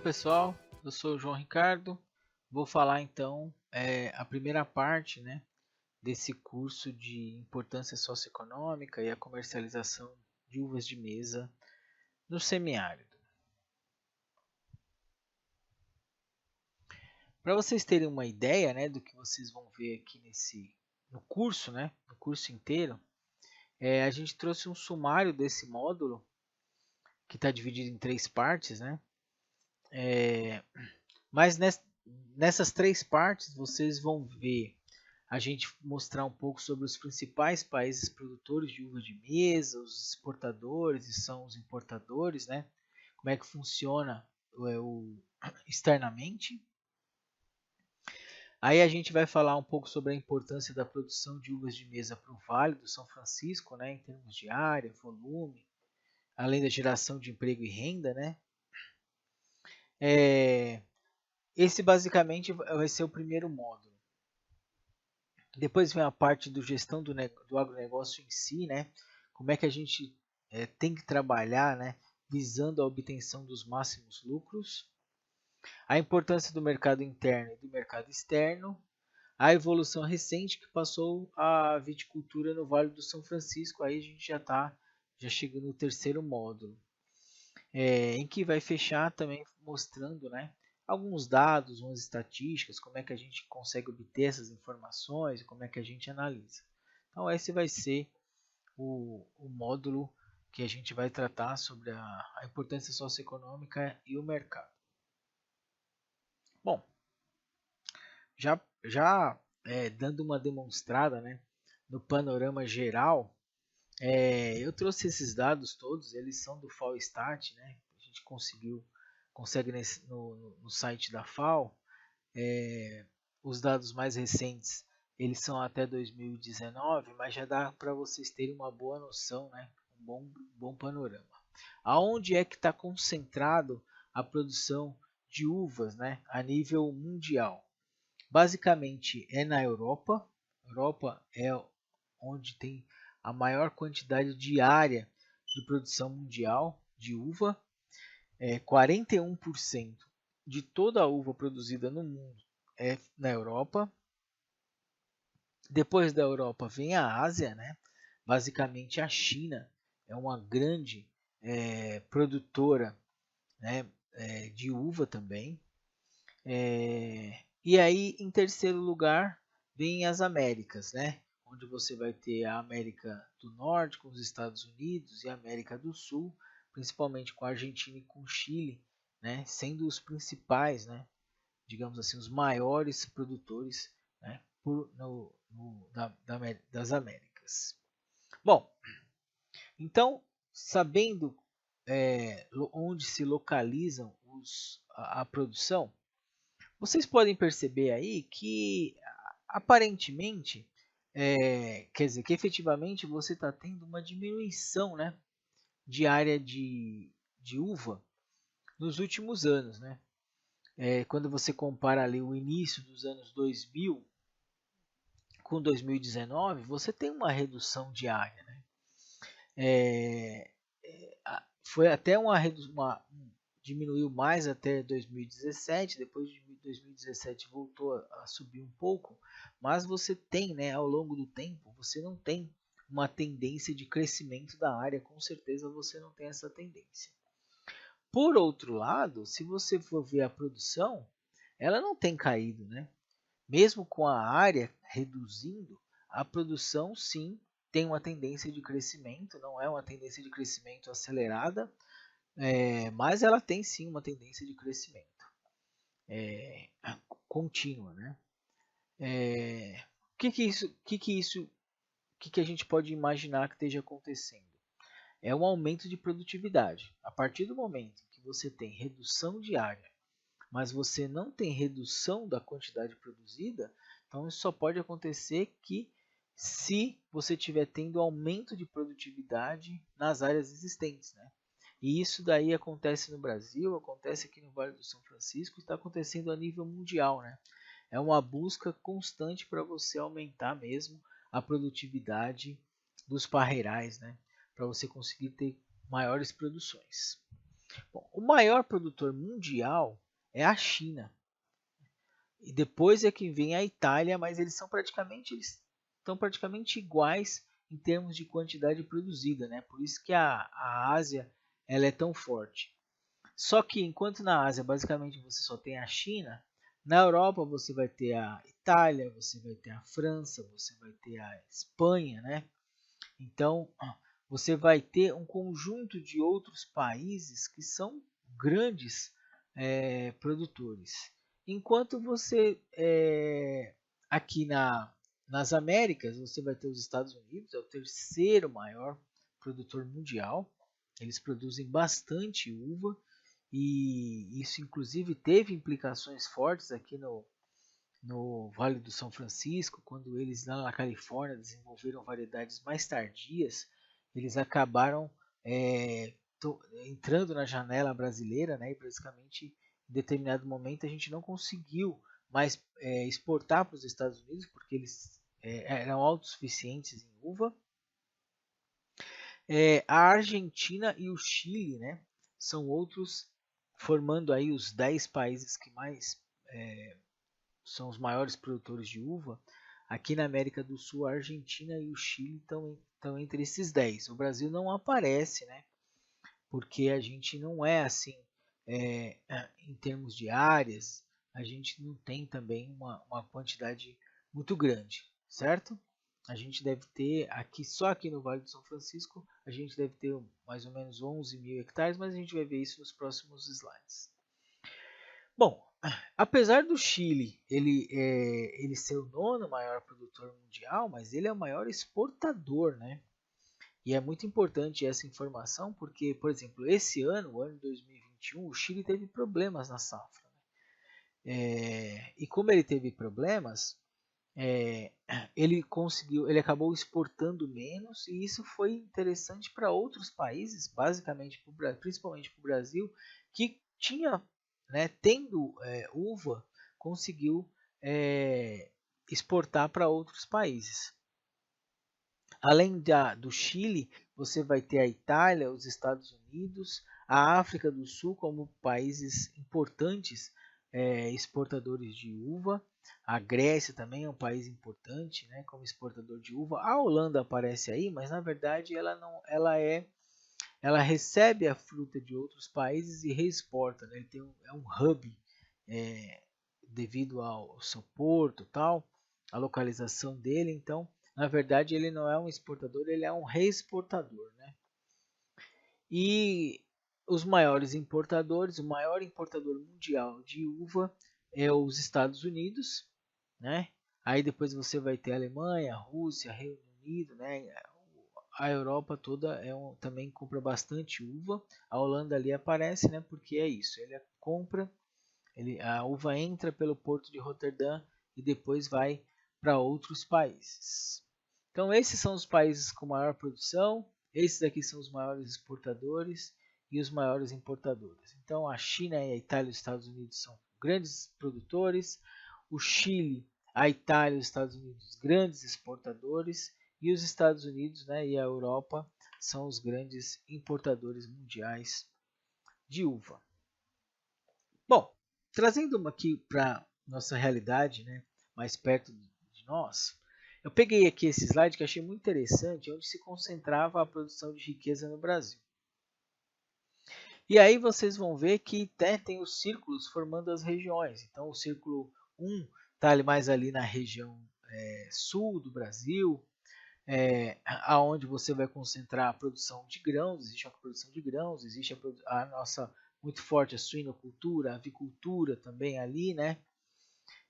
Pessoal, eu sou o João Ricardo. Vou falar então a primeira parte, desse curso de importância socioeconômica e a comercialização de uvas de mesa no semiárido. Para vocês terem uma ideia, do que vocês vão ver aqui no curso, no curso inteiro, a gente trouxe um sumário desse módulo que está dividido em 3 partes, Mas nessas 3 partes vocês vão ver a gente mostrar um pouco sobre os principais países produtores de uva de mesa, os exportadores e são os importadores, como é que funciona externamente. Aí a gente vai falar um pouco sobre a importância da produção de uvas de mesa para o Vale do São Francisco, em termos de área, volume, além da geração de emprego e renda, Esse basicamente vai ser o primeiro módulo. Depois vem a parte do gestão do agronegócio em si, como é que a gente tem que trabalhar, visando a obtenção dos máximos lucros, a importância do mercado interno e do mercado externo, a evolução recente que passou a viticultura no Vale do São Francisco. Aí a gente já chegando no terceiro módulo, em que vai fechar também mostrando, alguns dados, umas estatísticas, como é que a gente consegue obter essas informações e como é que a gente analisa. Então esse vai ser o módulo que a gente vai tratar sobre a importância socioeconômica e o mercado. Bom, já dando uma demonstrada, no panorama geral, eu trouxe esses dados todos, eles são do FAO-Stat, a gente consegue no site da FAO. Os dados mais recentes eles são até 2019, mas já dá para vocês terem uma boa noção, um bom panorama. Aonde é que está concentrado a produção de uvas, a nível mundial? Basicamente é na Europa. Europa é onde tem a maior quantidade de área de produção mundial de uva. 41% de toda a uva produzida no mundo é na Europa. Depois da Europa vem a Ásia, basicamente a China é uma grande produtora, de uva também. E aí, em terceiro lugar, vem as Américas, onde você vai ter a América do Norte com os Estados Unidos e a América do Sul, principalmente com a Argentina e com o Chile, sendo os principais, digamos assim, os maiores produtores, das Américas. Bom, então, sabendo onde se localizam a produção, vocês podem perceber aí que aparentemente, quer dizer, que efetivamente você está tendo uma diminuição, de área de uva nos últimos anos, quando você compara ali o início dos anos 2000 com 2019, você tem uma redução de área, foi até diminuiu mais até 2017, depois de 2017 voltou a subir um pouco, mas você tem, ao longo do tempo, você não tem uma tendência de crescimento da área, com certeza você não tem essa tendência. Por outro lado, se você for ver a produção, ela não tem caído, Mesmo com a área reduzindo, a produção sim tem uma tendência de crescimento, não é uma tendência de crescimento acelerada, mas ela tem sim uma tendência de crescimento contínua, O que a gente pode imaginar que esteja acontecendo? É um aumento de produtividade. A partir do momento que você tem redução de área, mas você não tem redução da quantidade produzida, então isso só pode acontecer se você estiver tendo aumento de produtividade nas áreas existentes, E isso daí acontece no Brasil, acontece aqui no Vale do São Francisco, está acontecendo a nível mundial, É uma busca constante para você aumentar mesmo a produtividade dos parreirais, para você conseguir ter maiores produções. Bom, o maior produtor mundial é a China. E depois é que vem a Itália, mas eles estão praticamente iguais em termos de quantidade produzida, né? Por isso que a Ásia ela é tão forte. Só que enquanto na Ásia basicamente você só tem a China, na Europa você vai ter a Itália, você vai ter a França, você vai ter a Espanha, né? Então você vai ter um conjunto de outros países que são grandes produtores. Enquanto você aqui nas Américas você vai ter os Estados Unidos, é o terceiro maior produtor mundial. Eles produzem bastante uva e isso inclusive teve implicações fortes aqui no Vale do São Francisco, quando eles lá na Califórnia desenvolveram variedades mais tardias, eles acabaram entrando na janela brasileira, né, e basicamente em determinado momento a gente não conseguiu mais exportar para os Estados Unidos, porque eles eram autossuficientes em uva. A Argentina e o Chile, né, são outros, formando aí os 10 países que mais são os maiores produtores de uva. Aqui na América do Sul, a Argentina e o Chile estão entre esses 10. O Brasil não aparece, né? Porque a gente não é assim, em termos de áreas, a gente não tem também uma quantidade muito grande, certo? A gente deve ter aqui, só aqui no Vale do São Francisco, a gente deve ter mais ou menos 11 mil hectares, mas a gente vai ver isso nos próximos slides. Bom, apesar do Chile ele ser o nono maior produtor mundial, mas ele é o maior exportador, né? E é muito importante essa informação porque, por exemplo, esse ano, o ano de 2021, o Chile teve problemas na safra. E como ele teve problemas, é, ele acabou exportando menos e isso foi interessante para outros países, basicamente, principalmente para o Brasil, que tinha, né, tendo uva, conseguiu exportar para outros países. Além do Chile, você vai ter a Itália, os Estados Unidos, a África do Sul como países importantes exportadores de uva. A Grécia também é um país importante, né, como exportador de uva. A Holanda aparece aí, mas na verdade ela não, ela recebe a fruta de outros países e reexporta. Né? Ele tem é um hub é, devido ao seu porto, tal, a localização dele. Então, na verdade, ele não é um exportador, ele é um reexportador, né? E os maiores importadores, o maior importador mundial de uva é os Estados Unidos, né? Aí depois você vai ter a Alemanha, a Rússia, Reino Unido, né? A Europa toda também compra bastante uva. A Holanda ali aparece, né? Porque é isso, ele compra, a uva entra pelo porto de Roterdã e depois vai para outros países. Então esses são os países com maior produção, esses aqui são os maiores exportadores e os maiores importadores. Então a China, a Itália e os Estados Unidos são grandes produtores, o Chile, a Itália e os Estados Unidos grandes exportadores e os Estados Unidos, né, e a Europa são os grandes importadores mundiais de uva. Bom, trazendo aqui para nossa realidade, né, mais perto de nós, eu peguei aqui esse slide que achei muito interessante, onde se concentrava a produção de riqueza no Brasil. E aí vocês vão ver que tem os círculos formando as regiões. Então o círculo 1 está mais ali na região sul do Brasil, aonde você vai concentrar a produção de grãos, existe a produção de grãos, existe a nossa muito forte a suinocultura, a avicultura também ali, né?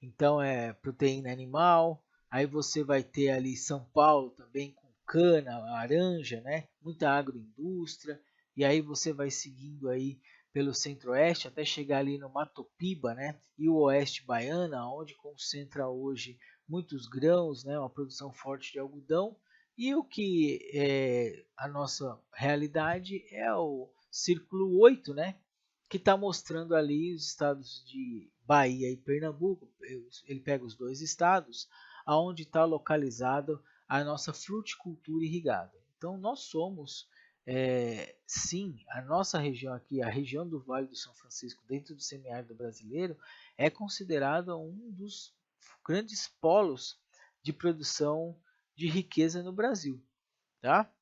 Então é proteína animal. Aí você vai ter ali São Paulo também com cana, laranja, né? Muita agroindústria. E aí você vai seguindo aí pelo centro-oeste até chegar ali no Mato Piba, né? E o oeste baiana, onde concentra hoje muitos grãos, né? Uma produção forte de algodão. E o que é a nossa realidade é o círculo 8, né? Que está mostrando ali os estados de Bahia e Pernambuco. Ele pega os dois estados, aonde está localizado a nossa fruticultura irrigada. Então nós somos sim, a nossa região aqui, a região do Vale do São Francisco, dentro do semiárido brasileiro, é considerada um dos grandes polos de produção de riqueza no Brasil, tá?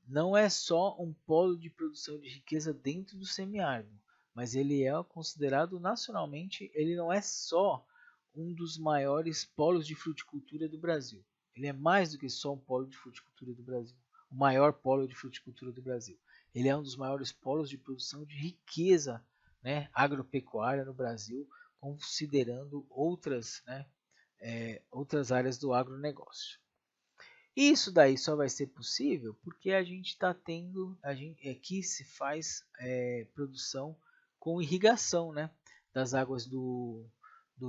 Não é só um polo de produção de riqueza dentro do semiárido, mas ele é considerado nacionalmente, ele não é só um dos maiores polos de fruticultura do Brasil. Ele é mais do que só um polo de fruticultura do Brasil, o maior polo de fruticultura do Brasil. Ele é um dos maiores polos de produção de riqueza, né, agropecuária no Brasil, considerando outras, né, outras áreas do agronegócio. Isso daí só vai ser possível porque a gente está tendo, aqui se faz produção com irrigação, né, das águas do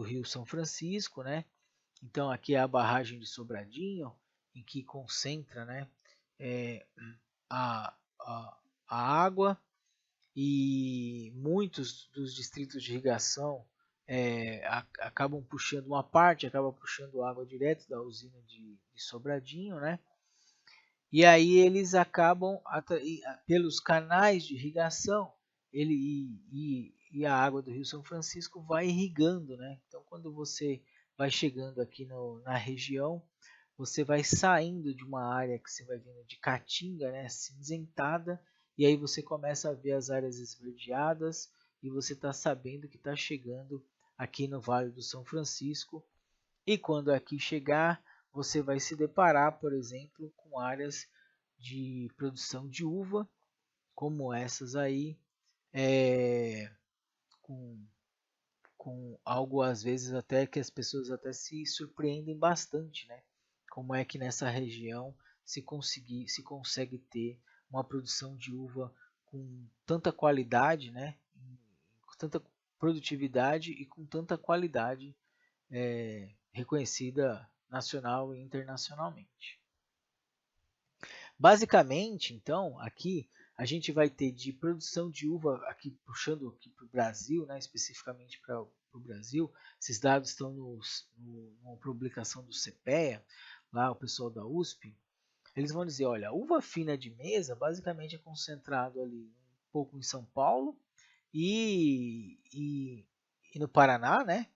Rio São Francisco, né? Então aqui é a barragem de Sobradinho, em que concentra, né, é, a, a água, e muitos dos distritos de irrigação acabam puxando uma parte, acaba puxando água direto da usina de Sobradinho, né? E aí eles acabam, pelos canais de irrigação, e a água do Rio São Francisco vai irrigando, né? Então, quando você vai chegando aqui na região, você vai saindo de uma área que você vai vendo de caatinga, né, cinzentada, e aí você começa a ver as áreas esverdeadas, e você está sabendo que está chegando aqui no Vale do São Francisco. E quando aqui chegar, você vai se deparar, por exemplo, com áreas de produção de uva, como essas aí, com, com algo às vezes até que as pessoas até se surpreendem bastante, né? Como é que nessa região se consegue ter uma produção de uva com tanta qualidade, né? Com tanta produtividade e com tanta qualidade reconhecida nacional e internacionalmente. Basicamente, então, aqui a gente vai ter de produção de uva, aqui puxando aqui para o Brasil, né, especificamente para o Brasil. Esses dados estão numa publicação do CPEA, lá o pessoal da USP. Eles vão dizer, olha, a uva fina de mesa basicamente é concentrado ali um pouco em São Paulo e no Paraná, né?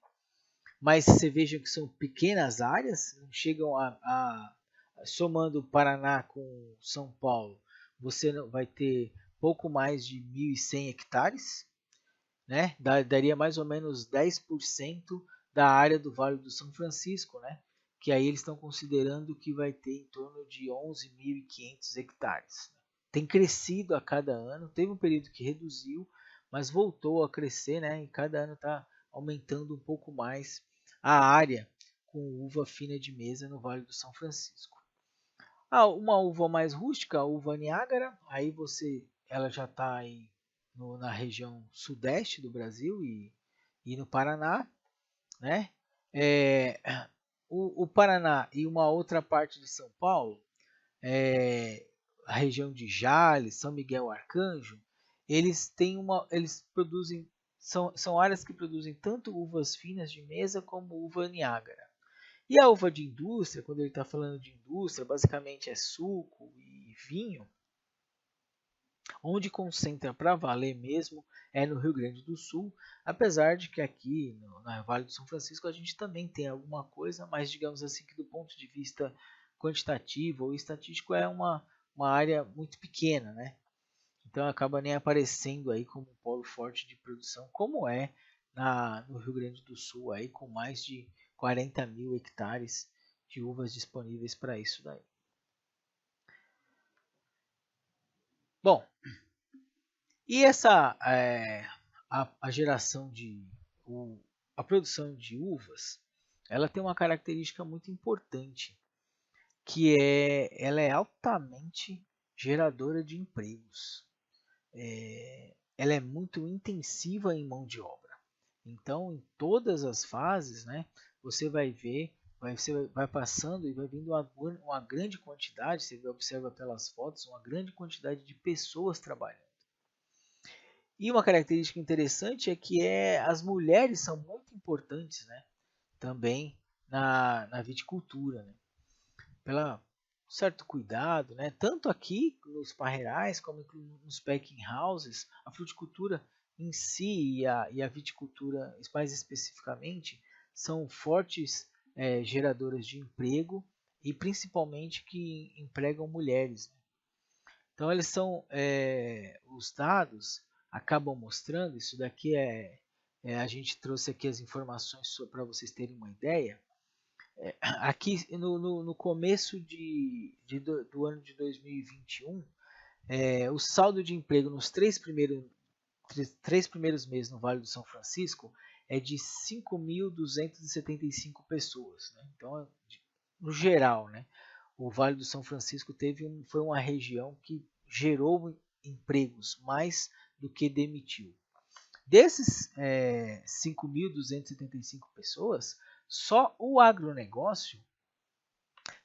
Mas você veja que são pequenas áreas, não chegam somando Paraná com São Paulo, você vai ter pouco mais de 1.100 hectares, né? Daria mais ou menos 10% da área do Vale do São Francisco, né? Que aí eles estão considerando que vai ter em torno de 11.500 hectares. Tem crescido a cada ano, teve um período que reduziu, mas voltou a crescer, né? E cada ano está aumentando um pouco mais a área com uva fina de mesa no Vale do São Francisco. Uma uva mais rústica, a uva Niágara, aí ela já está aí na região sudeste do Brasil e no Paraná, né? O Paraná e uma outra parte de São Paulo, a região de Jales, São Miguel Arcanjo, eles produzem, são áreas que produzem tanto uvas finas de mesa como uva Niágara. E a uva de indústria, quando ele está falando de indústria, basicamente é suco e vinho. Onde concentra para valer mesmo é no Rio Grande do Sul, apesar de que aqui no Vale do São Francisco a gente também tem alguma coisa, mas digamos assim que do ponto de vista quantitativo ou estatístico é uma área muito pequena, né? Então acaba nem aparecendo aí como um polo forte de produção, como é no Rio Grande do Sul, aí, com mais de 40.000 hectares de uvas disponíveis para isso daí. Bom, e a geração a produção de uvas, ela tem uma característica muito importante, que ela é altamente geradora de empregos. Ela é muito intensiva em mão de obra. Então, em todas as fases, né, você vai ver, você vai passando e vai vindo uma grande quantidade, você observa pelas fotos, uma grande quantidade de pessoas trabalhando. E uma característica interessante é que as mulheres são muito importantes, né, também na viticultura. Né? certo cuidado, né? Tanto aqui nos parreirais como nos packing houses, a fruticultura em si e a viticultura mais especificamente são fortes geradoras de emprego e principalmente que empregam mulheres. Né? Então eles são os dados acabam mostrando isso daqui a gente trouxe aqui as informações para vocês terem uma ideia. Aqui no começo do ano de 2021, o saldo de emprego nos três primeiros meses no Vale do São Francisco é de 5.275 pessoas. Né? Então, no geral, né, o Vale do São Francisco foi uma região que gerou empregos mais do que demitiu. Desses 5.275 pessoas, só o agronegócio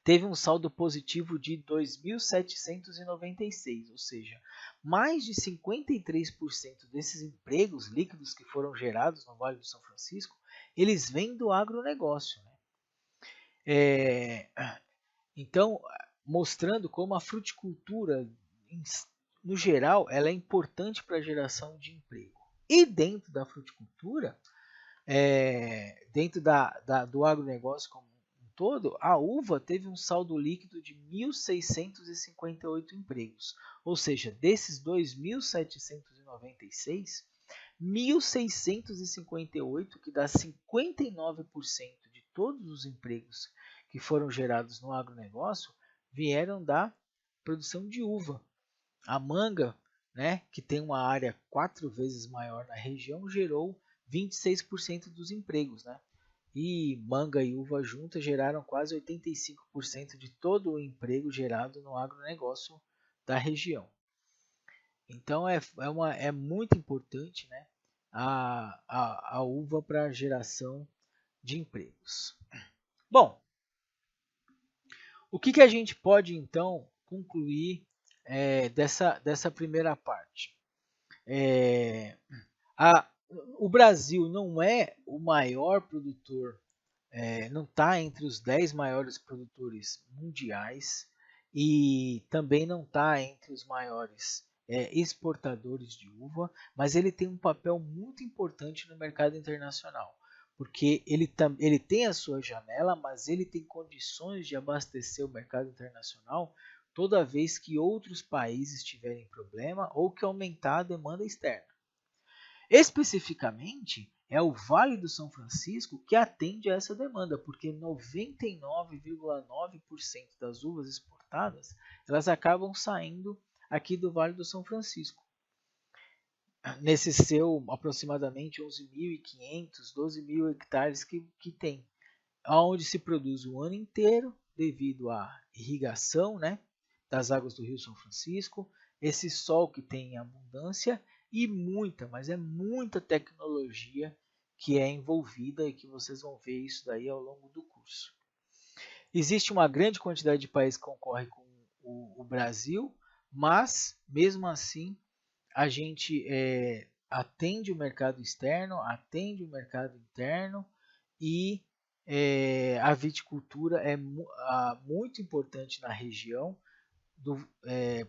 teve um saldo positivo de 2.796, ou seja, mais de 53% desses empregos líquidos que foram gerados no Vale do São Francisco, eles vêm do agronegócio. Né? Então, mostrando como a fruticultura, no geral, ela é importante para a geração de emprego. E dentro da fruticultura, dentro do agronegócio como um todo, a uva teve um saldo líquido de 1.658 empregos. Ou seja, desses 2.796, 1.658, que dá 59% de todos os empregos que foram gerados no agronegócio, vieram da produção de uva. A manga, né, que tem uma área 4 vezes maior na região, gerou 26% dos empregos. Né? E manga e uva juntas geraram quase 85% de todo o emprego gerado no agronegócio da região. Então é muito importante, né, a uva para a geração de empregos. Bom, o que a gente pode então concluir dessa primeira parte? O Brasil não é o maior produtor, não está entre os 10 maiores produtores mundiais e também não está entre os maiores exportadores de uva, mas ele tem um papel muito importante no mercado internacional, porque ele tem a sua janela, mas ele tem condições de abastecer o mercado internacional toda vez que outros países tiverem problema ou que aumentar a demanda externa. Especificamente, é o Vale do São Francisco que atende a essa demanda, porque 99,9% das uvas exportadas elas acabam saindo aqui do Vale do São Francisco. Nesse seu aproximadamente 11.500, 12.000 hectares que tem, onde se produz o ano inteiro devido à irrigação, né, das águas do Rio São Francisco, esse sol que tem em abundância e muita, mas é muita tecnologia que é envolvida e que vocês vão ver isso daí ao longo do curso. Existe uma grande quantidade de países que concorrem com o Brasil, mas mesmo assim a gente atende o mercado externo, atende o mercado interno e a viticultura é muito importante na região,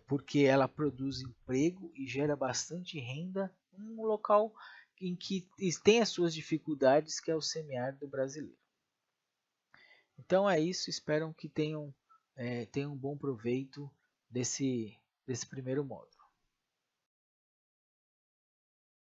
porque ela produz emprego e gera bastante renda em um local em que tem as suas dificuldades, que é o semiárido brasileiro. Então é isso, espero que tenham um bom proveito desse primeiro módulo.